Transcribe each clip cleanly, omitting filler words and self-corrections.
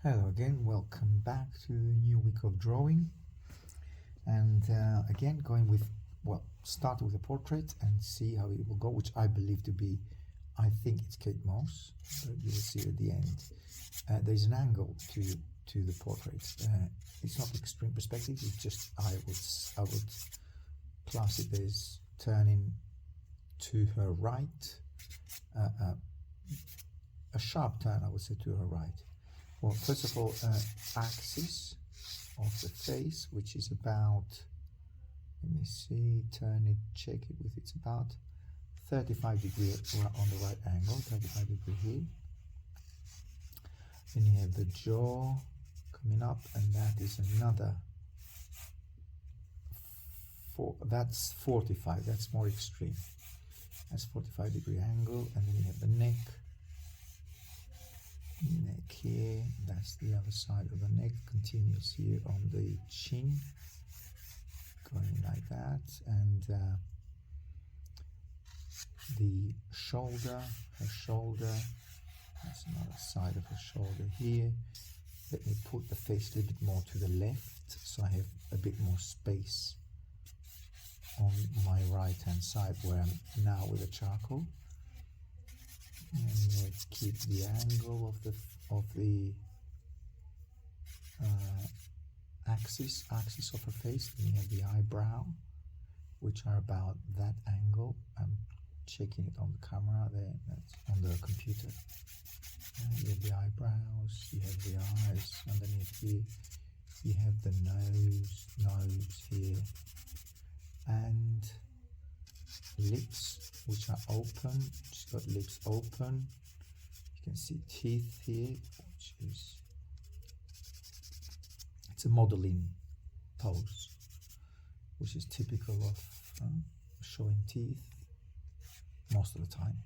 Hello again, welcome back to a new week of drawing, and again going with, start with a portrait and see how it will go, which I believe to be, I think it's Kate Moss, but you will see at the end. There's an angle to the portrait. It's not extreme perspective, it's just I would class it as turning to her right, a sharp turn, I would say, to her right. Well, first of all, axis of the face, which is about, let me see, turn it, check it with, it's about 35 degrees on the right angle, 35 degree here. Then you have the jaw coming up, and that is another, that's 45, that's more extreme. That's 45 degree angle, and then you have the neck here, that's the other side of the neck, continues here on the chin, going like that, and the shoulder, her shoulder, that's another side of her shoulder here. Let me put the face a little bit more to the left, so I have a bit more space on my right hand side where I'm now with the charcoal. And let's keep the angle of the axis of her face. Then you have the eyebrow, which are about that angle. I'm checking it on the camera there, that's on the computer. You have the eyebrows, you have the eyes underneath here, you have the nose here, and lips, which are open. She's got lips open. You can see teeth here, which is, it's a modeling pose, which is typical of showing teeth most of the time.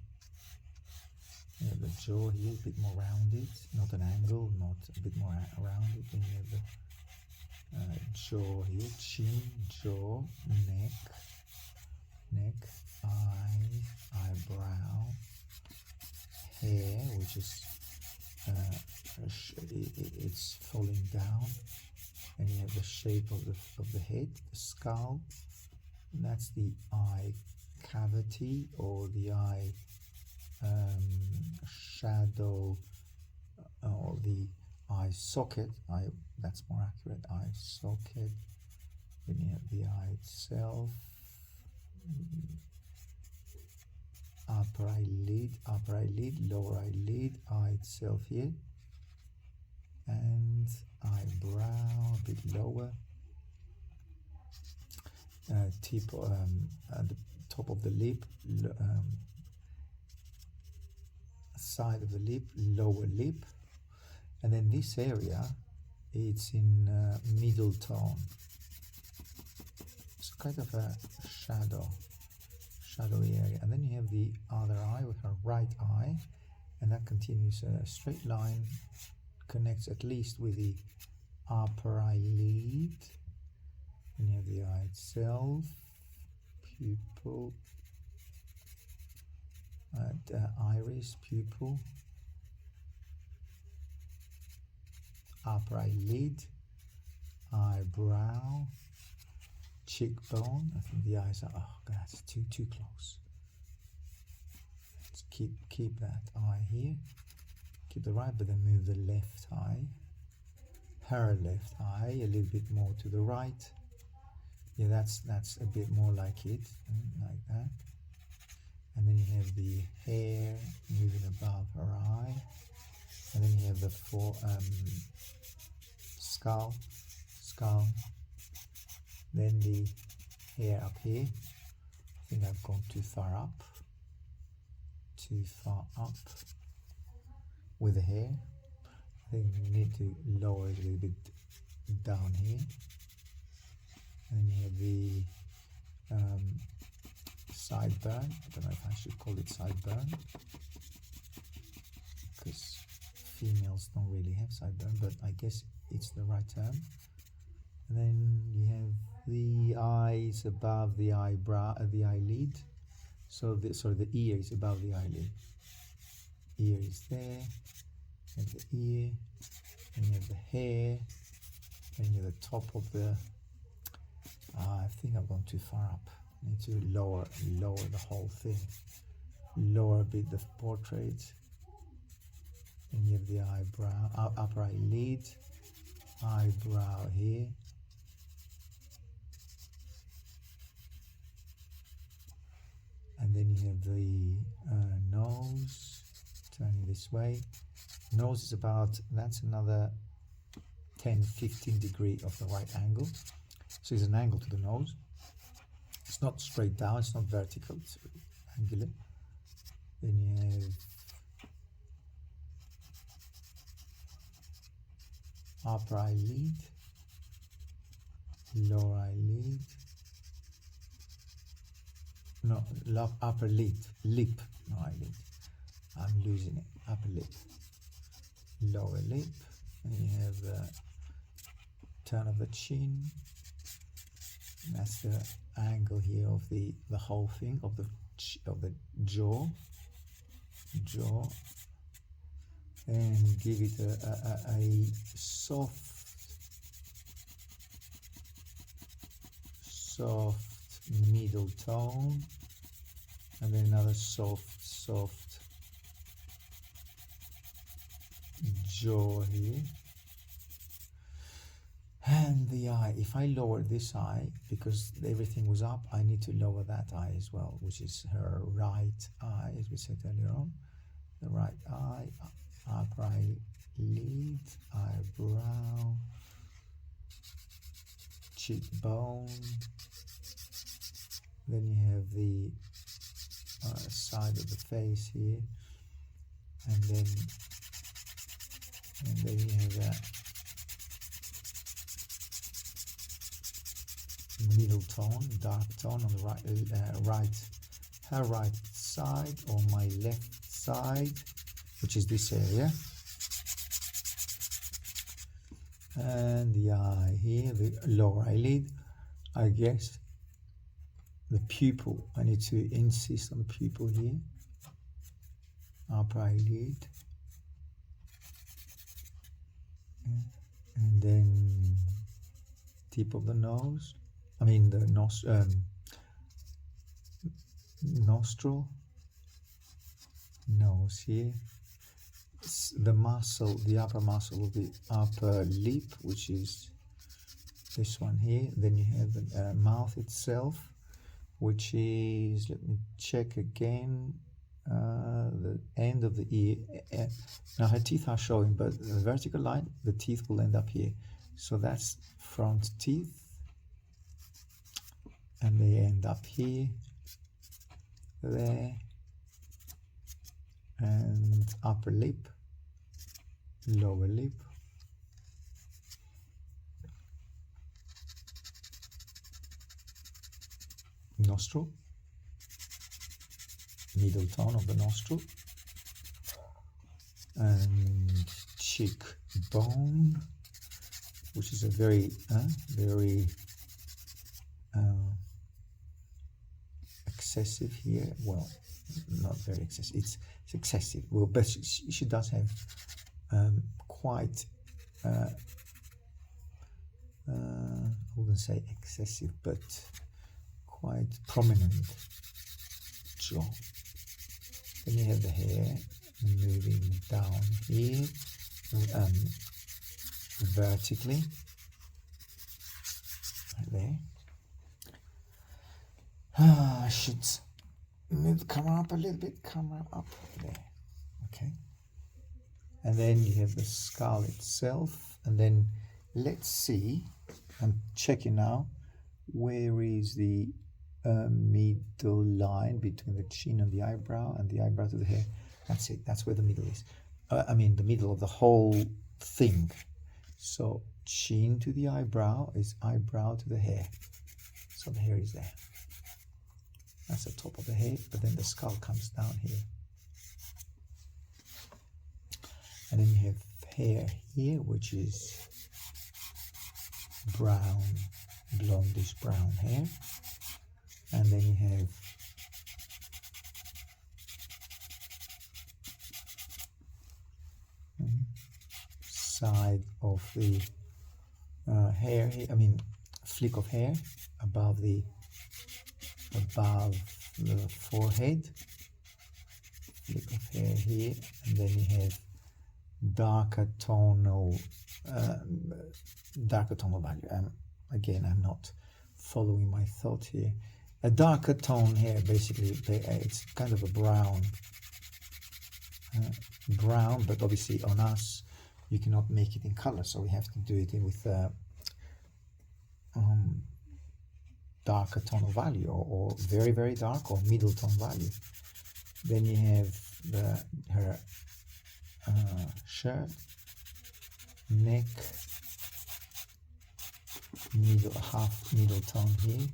You have the jaw here, a bit more rounded, not an angle, not a bit more rounded. Then you have the jaw here, chin, jaw, neck, eye, eyebrow, hair, which is it's falling down, and you have the shape of the head, the skull. And that's the eye cavity, or the eye shadow, or the eye socket. That's more accurate. Eye socket. Then you have the eye itself. Upper eyelid, lower eyelid, eye itself here, and eyebrow a bit lower, tip at the top of the lip, side of the lip, lower lip, and then this area, it's in middle tone. It's kind of a shadowy area. And then you have the other eye with her right eye, and that continues a straight line, connects at least with the upper eyelid. And you have the eye itself, pupil, iris, pupil, upper eyelid, eyebrow, cheekbone. I think the eyes are, oh god, that's too close. Let's keep that eye here, keep the right, but then move the left eye, her left eye a little bit more to the right. Yeah, that's a bit more like it, like that. And then you have the hair moving above her eye, and then you have the skull, then the hair up here. I think I've gone too far up with the hair. I think you need to lower it a little bit down here. And then you have the sideburn. I don't know if I should call it sideburn, because females don't really have sideburn, but I guess it's the right term. And then you have the eyes above the eyebrow, the eyelid. So the ear is above the eyelid. Ear is there, and the ear, and you top of the, I think I've gone too far up. I need to lower the whole thing. Lower a bit the portrait. Then you have the eyebrow, upper eyelid, eyebrow here. And then you have the nose, turning this way. Nose is about, that's another 10-15 degree of the right angle. So it's an angle to the nose. It's not straight down, it's not vertical, it's angular. Then you have upper eyelid, lower eyelid, no, upper lid, lip, no eyelid. I'm losing it. Upper lip, lower lip, and you have the turn of the chin. And that's the angle here of the whole thing of the jaw, and give it a soft middle tone, and then another soft jaw here. And the eye, if I lower this eye, because everything was up, I need to lower that eye as well, which is her right eye, as we said earlier on. The right eye, upper eyelid, eyebrow, cheekbone. Then you have the side of the face here, and then you have that middle tone, dark tone on the her right side, or my left side, which is this area. And the eye here, the lower eyelid, I guess. The pupil, I need to insist on the pupil here. Upper eyelid. And then tip of the nose. I mean the nostril. Nose here. The muscle, the upper muscle of the upper lip, which is this one here. Then you have the mouth itself, which is, let me check again, the end of the ear. Now her teeth are showing, but the vertical line, the teeth will end up here. So that's front teeth, and they end up here, there, and upper lip, lower lip, nostril, middle tone of the nostril, and cheekbone, which is a very excessive here. Well, not very excessive. It's excessive. Well, but she does have quite. I wouldn't say excessive, but quite prominent jaw. Then you have the hair moving down here, vertically, right there. I should move the camera up a little bit. Camera up there. Okay. And then you have the skull itself, and then let's see. I'm checking now. Where is the middle line between the chin and the eyebrow to the hair? That's it. That's where the middle is. I mean, the middle of the whole thing. So chin to the eyebrow is eyebrow to the hair. So the hair is there. That's the top of the head, but then the skull comes down here. And then you have hair here, which is brown, blondish brown hair. And then you have side of the hair here, I mean flick of hair above the forehead, flick of hair here, and then you have darker tonal value. Again, I'm not following my thought here. A darker tone here, basically, it's kind of a brown, but obviously on us, you cannot make it in color, so we have to do it with darker tonal value, or very, very dark, or middle tone value. Then you have her shirt, neck, half middle tone here.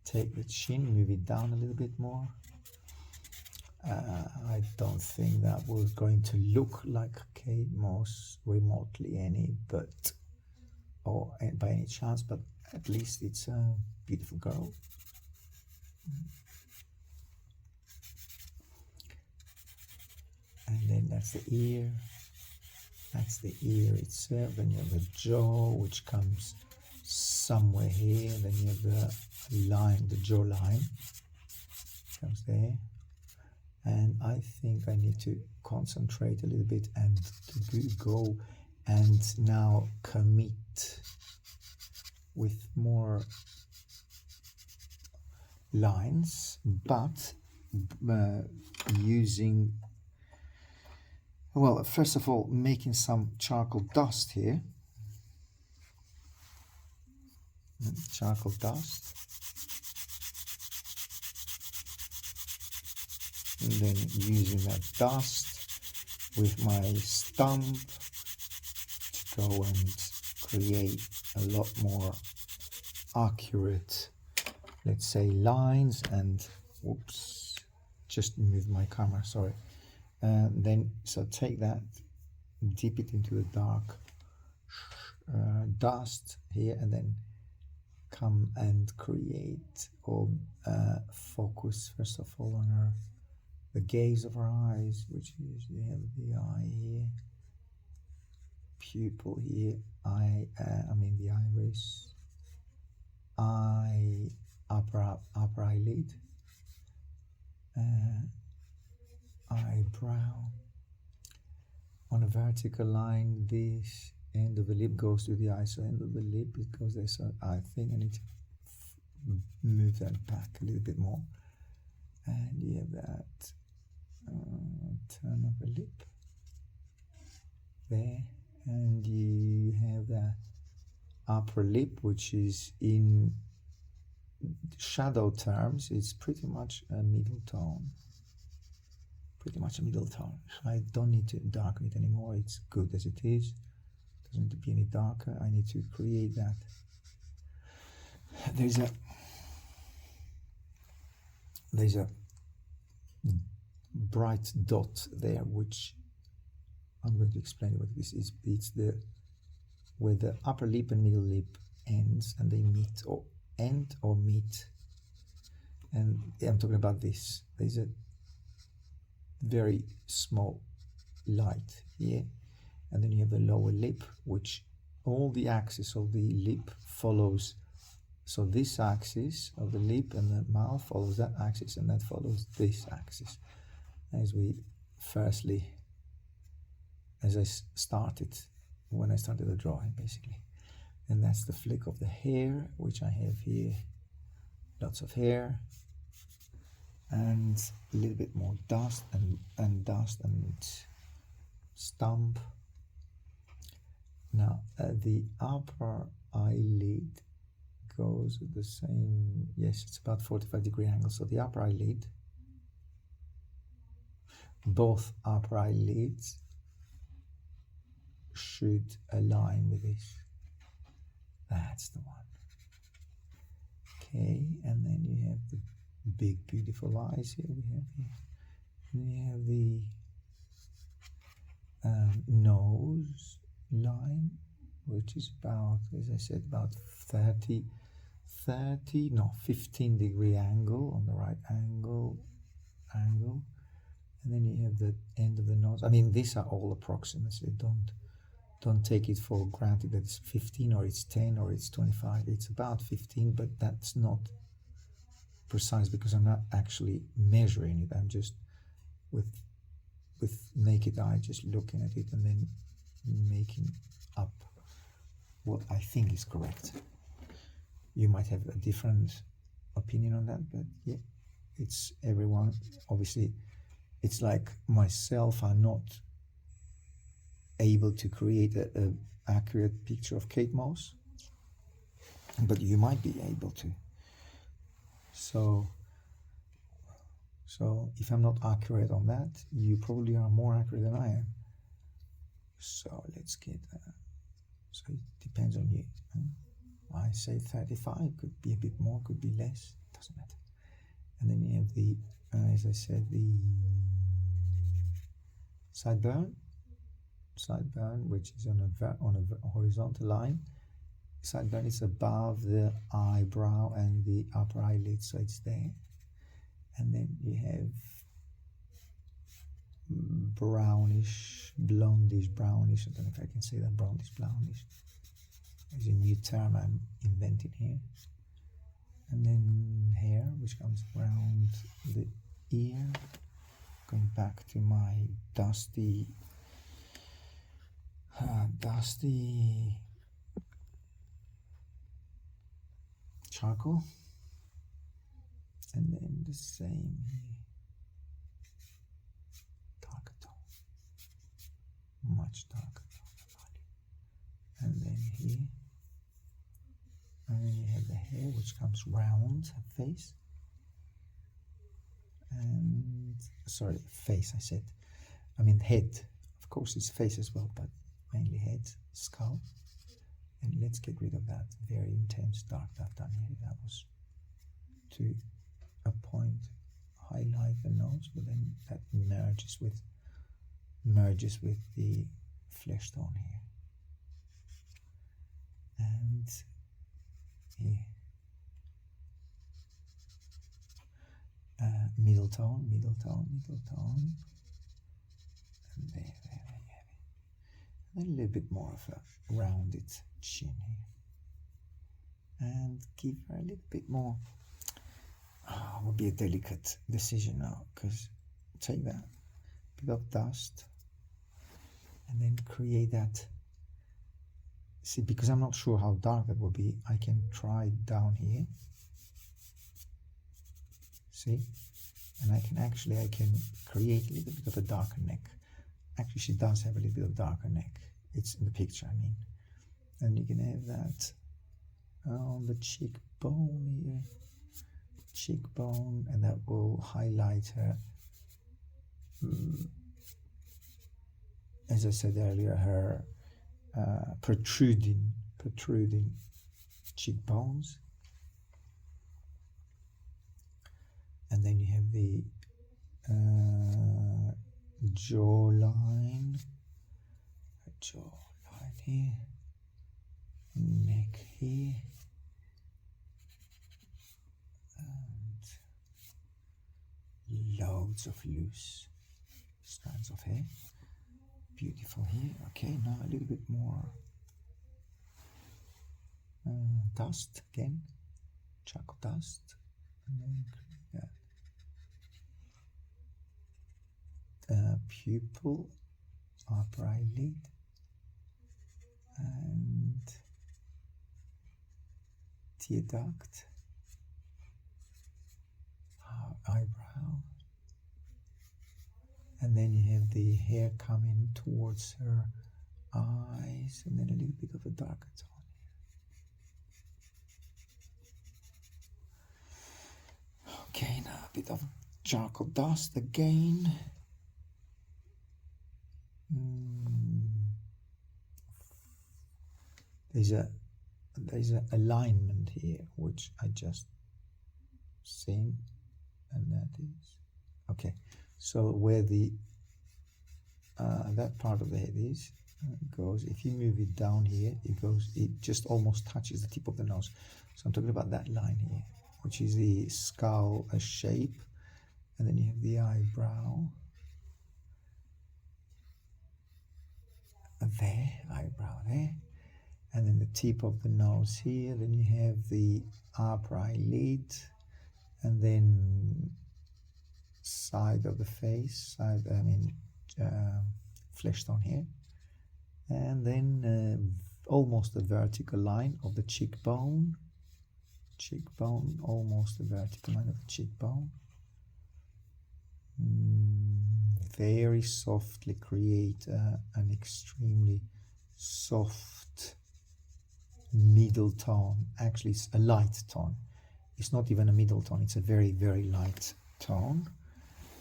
Take the chin, move it down a little bit more. I don't think that was going to look like Kate Moss remotely by any chance, but at least it's a beautiful girl. And then that's the ear. That's the ear itself. Then you have the jaw, which comes somewhere here. Then you have the line, the jaw line comes there. And I think I need to concentrate a little bit and to go and now commit with more lines, but using, well, first of all, making some charcoal dust here. Charcoal dust. And then using that dust with my stump to go and create a lot more accurate, let's say, lines. And whoops, just moved my camera, sorry. Then so take that, dip it into the dark dust here, and then come and create or focus first of all on the gaze of her eyes, which is, you have the eye here, pupil here, I mean the iris, upper eyelid, eyebrow. On a vertical line, this end of the lip goes to the eye, so end of the lip, it goes there. So I think I need to move that back a little bit more. And you have that turn of the lip there, and you have the upper lip, which is in shadow terms, it's pretty much a middle tone. So I don't need to darken it anymore. It's good as it is. Doesn't need to be any darker. I need to create that. There's a bright dot there, which I'm going to explain what this is. It's where the upper lip and middle lip ends, and they meet, or end or meet. And I'm talking about this. There's a very small light here, and then you have the lower lip, which all the axis of the lip follows. So this axis of the lip and the mouth follows that axis, and that follows this axis. As I started, when I started the drawing, basically. And that's the flick of the hair, which I have here. Lots of hair. And a little bit more dust and stump. Now, the upper eyelid goes with the same, yes, it's about 45-degree angle. So the upper eyelid, both upper eyelids should align with this. That's the one. Okay, and then you have the big, beautiful eyes here. We have here. And you have the nose line, which is about, as I said, about 15-degree angle on the right angle. And then you have the end of the nose. I mean, these are all approximates. Don't don't take it for granted that it's 15 or it's 10 or it's 25. It's about 15, but that's not precise because I'm not actually measuring it. I'm just with naked eye just looking at it and then making up what I think is correct. You might have a different opinion on that, but yeah, it's everyone. Obviously, it's like myself, I'm not able to create a accurate picture of Kate Moss, but you might be able to. So if I'm not accurate on that, you probably are more accurate than I am. So let's get so it depends on you. I say 35, could be a bit more, could be less, doesn't matter. And then you have the, as I said, the sideburn, which is on a horizontal line. Sideburn is above the eyebrow and the upper eyelid, so it's there. And then you have brownish, blondish, brownish. I don't know if I can say that, brownish. There's a new term I'm inventing here. And then hair, which comes around the ear. Going back to my dusty charcoal. And then the same here. Darker tone. Much darker tone. And then here. And then you have the hair, which comes round her face. And, sorry, face I said. I mean head. Of course it's face as well, but mainly head, skull. And let's get rid of that very intense dark that done here. That was to a point highlight the nose, but then that merges with the flesh tone here. And here. Middle tone, and there you have it. And then a little bit more of a rounded chin here, and give her a little bit more. Would be a delicate decision now, because take that bit of dust and then create that. See, because I'm not sure how dark that will be, I can try down here. See, and I can create a little bit of a darker neck. Actually, she does have a little bit of darker neck. It's in the picture, I mean. And you can have that on the cheekbone here. Cheekbone, and that will highlight her, as I said earlier, her protruding cheekbones. And then you have the jawline here, neck here, and loads of loose strands of hair. Beautiful here. Okay, now a little bit more dust again, charcoal dust, and then pupil, upper eyelid, and tear duct, eyebrow, and then you have the hair coming towards her eyes, and then a little bit of a darker tone here. Okay, now a bit of charcoal dust again. There's a alignment here which I just seen, and that is okay. So where the that part of the head is goes, if you move it down here, it just almost touches the tip of the nose. So I'm talking about that line here, which is the skull shape, and then you have the eyebrow. there, eyebrow there, and then the tip of the nose here. Then you have the upper eyelid, and then side of the face, flesh tone here, and then almost a vertical line of the cheekbone, almost a vertical line of the cheekbone. Very softly create an extremely soft middle tone. Actually, it's a light tone. It's not even a middle tone, it's a very, very light tone.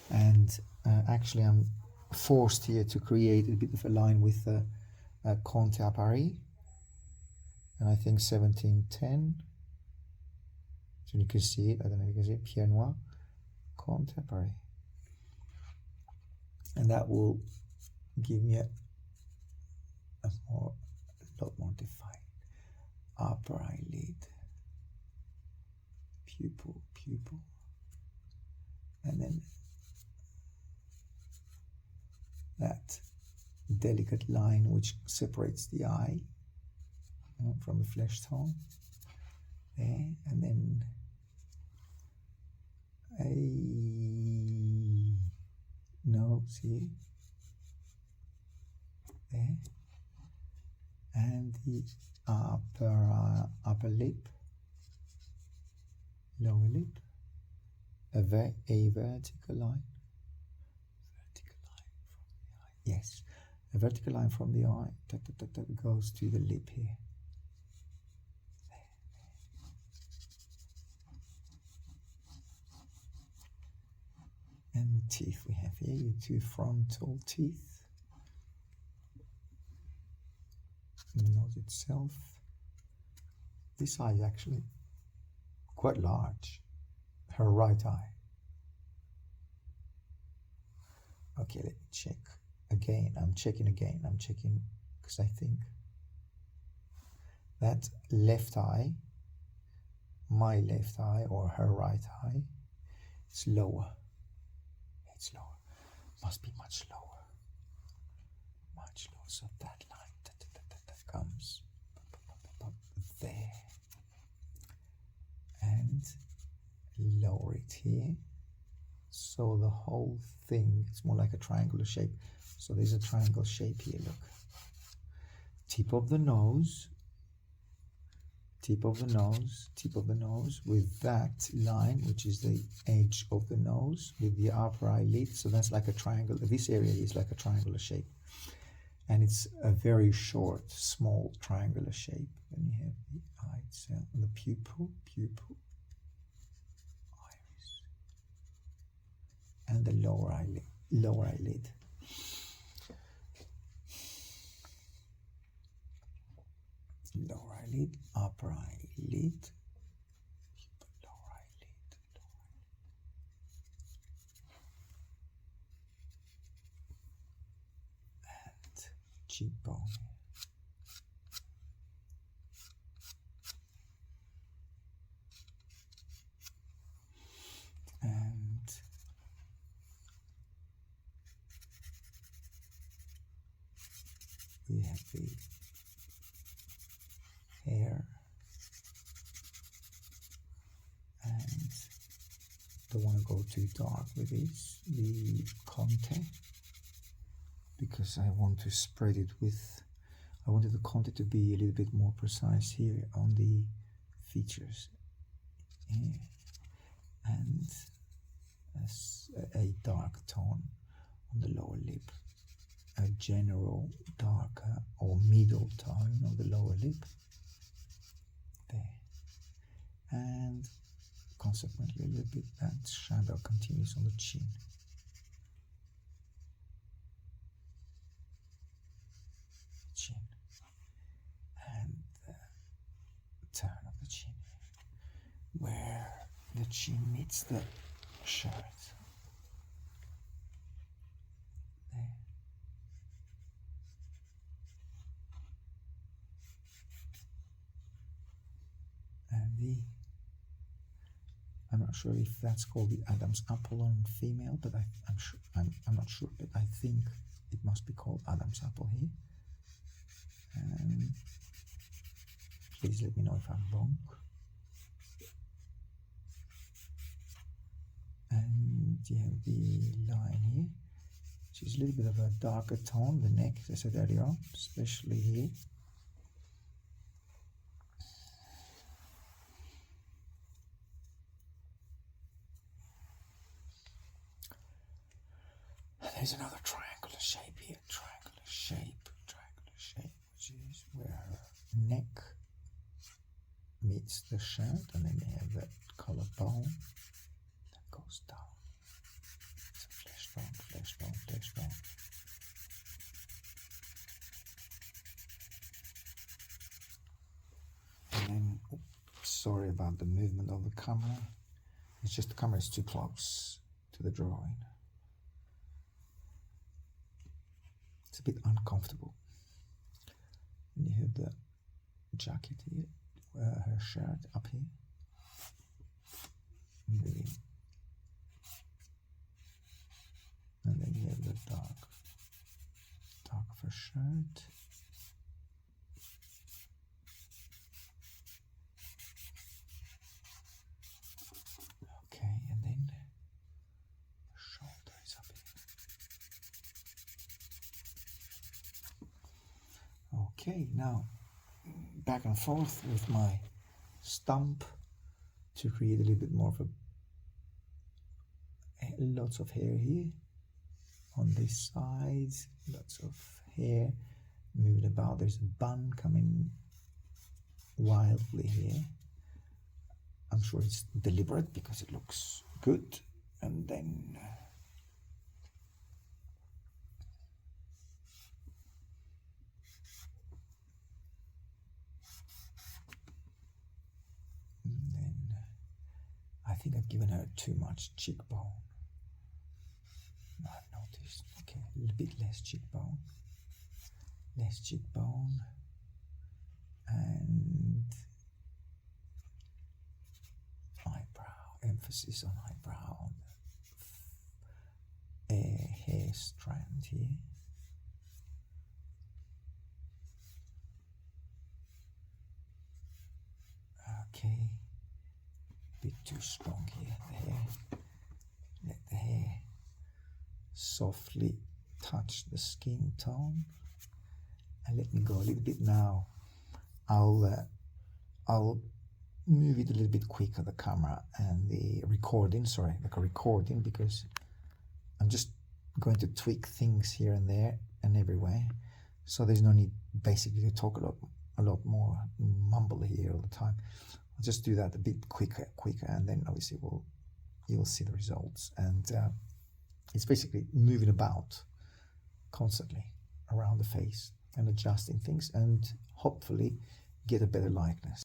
And actually I'm forced here to create a bit of a line with a Conte à Paris, and I think 1710. So you can see it, I don't know if you can see it, Pierre Noir, Conte à Paris. And that will give me a lot more defined upper eyelid, pupil, and then that delicate line which separates the eye from the flesh tone there, and then a nose here, there, and the upper lip, lower lip, a vertical line from the eye. Yes, a vertical line from the eye that goes to the lip here. And the teeth we have here, your two frontal teeth, the nose itself. This eye is actually quite large, her right eye. Okay, let me check again. I'm checking because I think that left eye, my left eye or her right eye, it's lower. It's lower. Must be much lower. So that line that comes there, and lower it here. So the whole thing, it's more like a triangular shape. So there's a triangle shape here, look. Tip of the nose, with that line, which is the edge of the nose, with the upper eyelid. So that's like a triangle. This area is like a triangular shape. And it's a very short, small triangular shape. Then you have the eye itself, the pupil, iris, and the lower eyelid. Lower eyelid, upper eyelid, lower eyelid, and cheekbone. And we have the hair, and don't want to go too dark with this, the Conte, because I want to spread it with, I wanted the Conte to be a little bit more precise here on the features here, and a dark tone on the lower lip, a general darker or middle tone on the lower lip there, and consequently a little bit that shadow continues on the chin. And the turn of the chin, where the chin meets the shirt. There. And I'm not sure if that's called the Adam's apple on female, but I'm not sure, but I think it must be called Adam's apple here. And please let me know if I'm wrong. And you have the line here, which is a little bit of a darker tone, the neck, as I said earlier on, especially here. And there's another triangular shape here, triangular shape, which is where her neck meets the shirt, and then you have that collarbone that goes down. So flesh bone, flesh bone, flesh bone. And then, oops, sorry about the movement of the camera. It's just the camera is too close to the drawing. It's a bit uncomfortable. And you have the jacket here, her shirt up here. And then you have the dark of her shirt. Okay, and then the shoulder is up here. Okay, now back and forth with my stump to create a little bit more of a lots of hair here on this side, lots of hair moving about. There's a bun coming wildly here. I'm sure it's deliberate because it looks good. And then I think I've given her too much cheekbone. I've noticed. Okay, a little bit less cheekbone, and eyebrow, emphasis on eyebrow, a hair strand here. Okay, a bit too strong here, the hair. Let the hair softly touch the skin tone, and let me go a little bit now. I'll move it a little bit quicker, the camera and the recording, because I'm just going to tweak things here and there and everywhere, so there's no need basically to talk a lot more, mumble here all the time. I'll just do that a bit quicker, and then obviously you'll see the results. And it's basically moving about constantly around the face and adjusting things, and hopefully get a better likeness.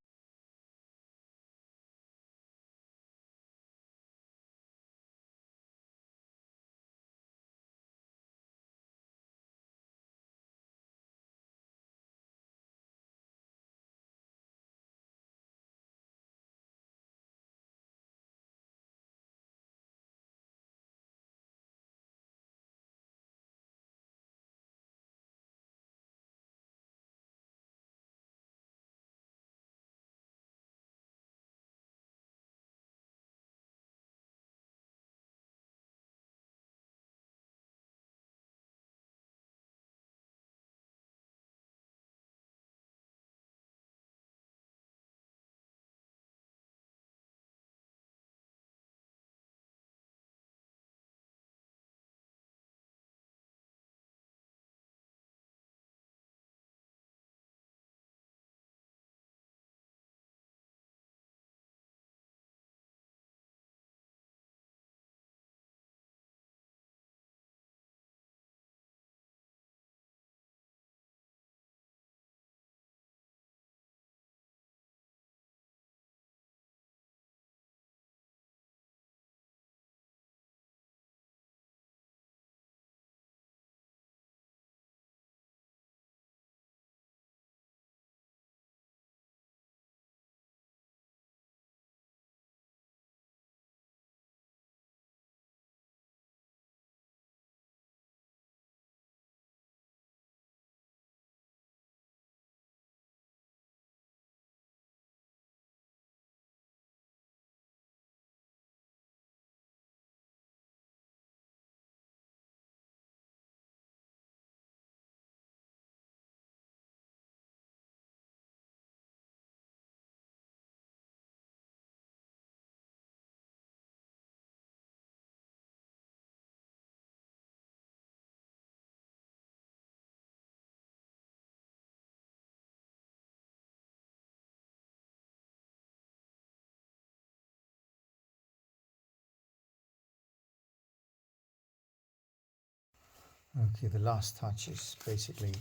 Okay, the last touch is basically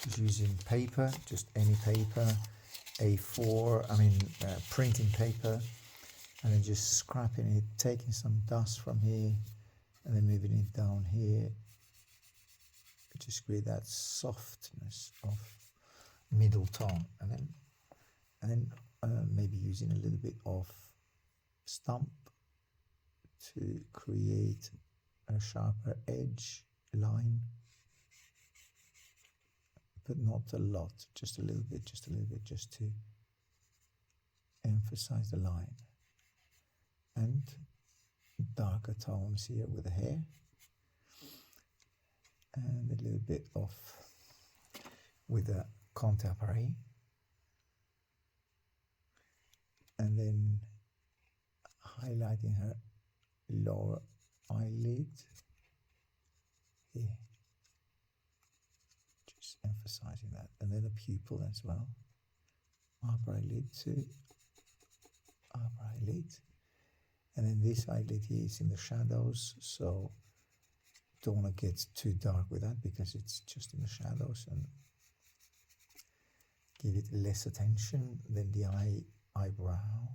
just using paper, just any paper, A4, printing paper, and then just scrapping it, taking some dust from here, and then moving it down here. Just create that softness of middle tone, and then maybe using a little bit of Stump to create a sharper edge line, but not a lot, just a little bit, just to emphasize the line. And darker tones here with the hair, and a little bit of with the Conte appareil, and then highlighting her lower eyelid here, just emphasizing that, and then the pupil as well, upper eyelid to upper eyelid, and then this eyelid here is in the shadows, so don't want to get too dark with that because it's just in the shadows, and give it less attention than the eyebrow.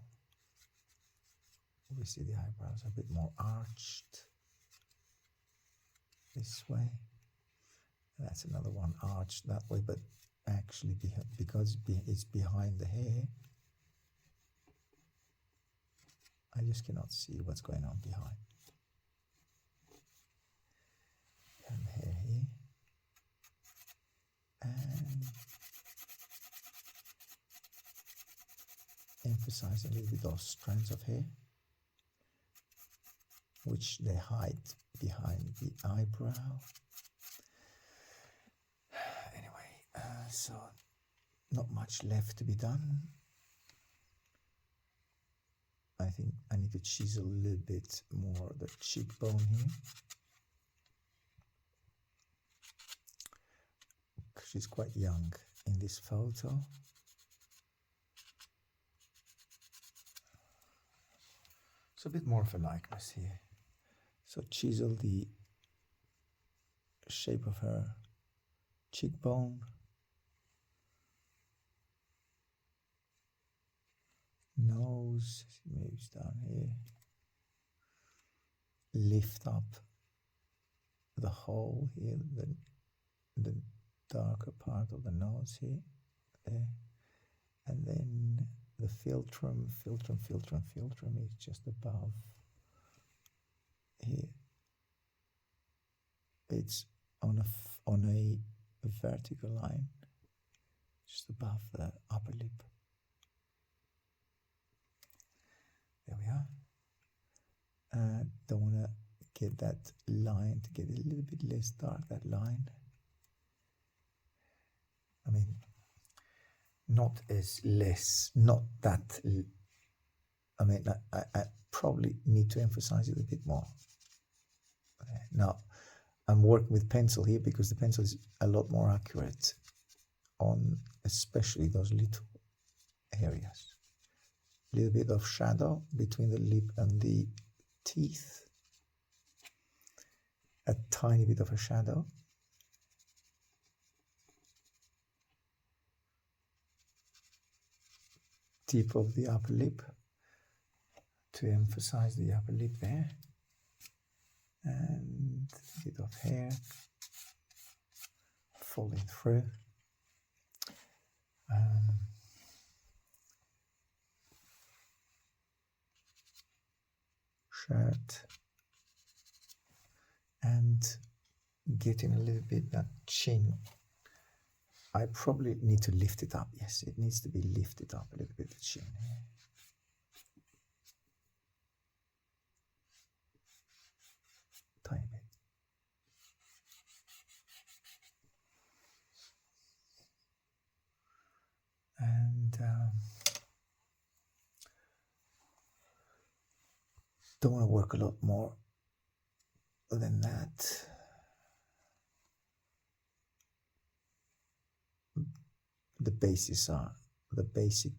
Obviously the eyebrows are a bit more arched this way, and that's another one arched that way, but actually because it's behind the hair, I just cannot see what's going on behind. And hair here, and emphasize a little bit of strands of hair, which they hide behind the eyebrow. Anyway, so not much left to be done. I think I need to chisel a little bit more the cheekbone here. She's quite young in this photo. So a bit more of a likeness here. So chisel the shape of her cheekbone. Nose, maybe it's down here. Lift up the hole here, the darker part of the nose here, there, and then the philtrum is just above here. It's on a vertical line, just above the upper lip. There we are. Don't want to get that line, to get it a little bit less dark, that line. I mean, not that, I mean, I probably need to emphasize it a bit more. Now, I'm working with pencil here because the pencil is a lot more accurate on especially those little areas. A little bit of shadow between the lip and the teeth. A tiny bit of a shadow. Tip of the upper lip to emphasize the upper lip there. And a bit of hair falling through. Shirt, and getting a little bit that chin. I probably need to lift it up. Yes, it needs to be lifted up a little bit, the chin here. Tiny bit. And don't want to work a lot more than that. The basic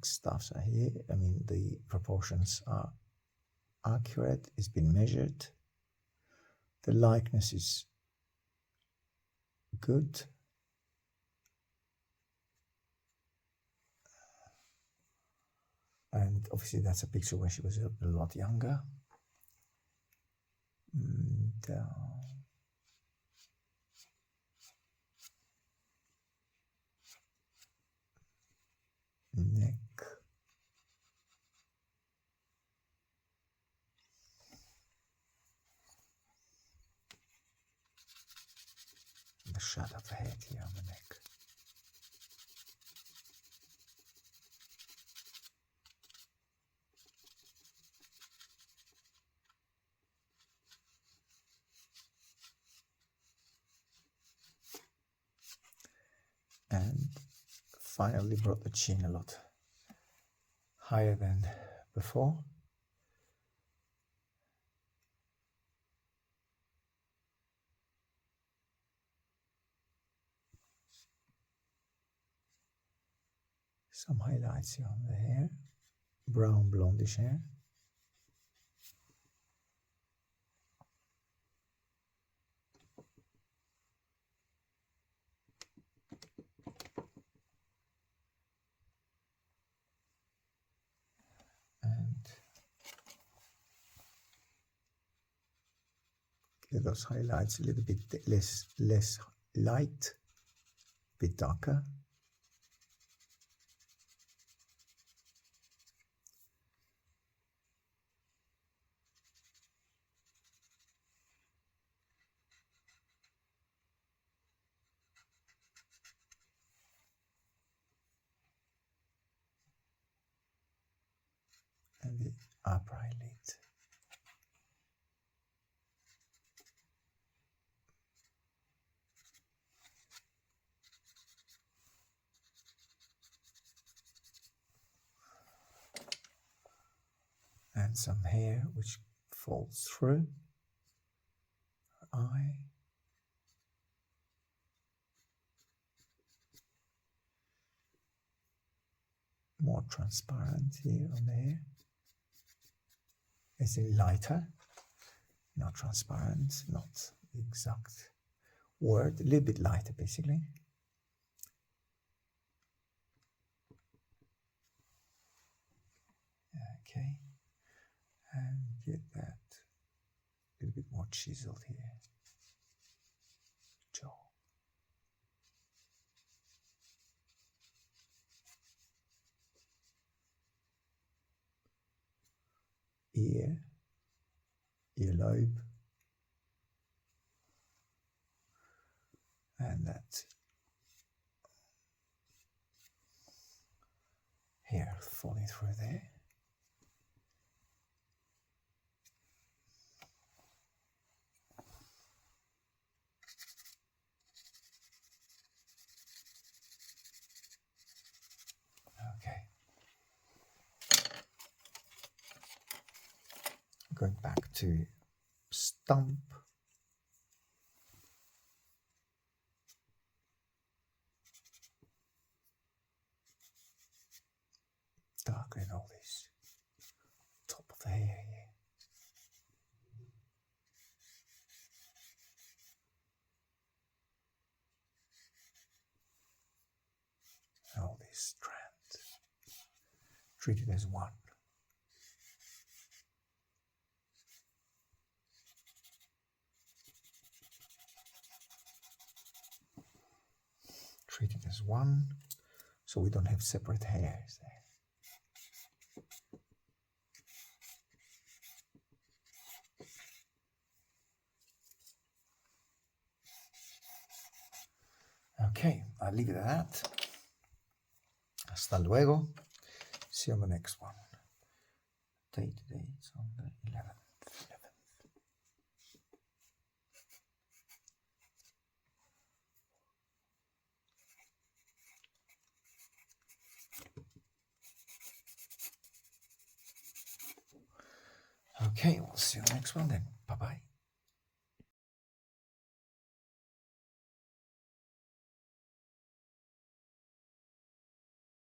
stuffs are here. I mean, the proportions are accurate. It's been measured. The likeness is good. And obviously that's a picture when she was a lot younger. And, neck. The shadow of the head here on the neck. And finally brought the chin a lot higher than before. Some highlights here on the hair, brown blondish hair. And get those highlights a little bit less light, a bit darker. And the upper eyelid. And some hair which falls through her eye. More transparent here on the hair. It's lighter, not transparent, not the exact word, a little bit lighter basically. Okay, and get that a little bit more chiseled here. Jaw. Earlobe, and that hair falling through there. Okay. Going back to Stump. Darken all this top of the hair here. All these strands. Treat it as one. Treat it as one, so we don't have separate hairs there. Okay, I'll leave it at that. Hasta luego. See you on the next one. Date today, it's on the 11th. Okay, we'll see you on the next one then. Bye-bye.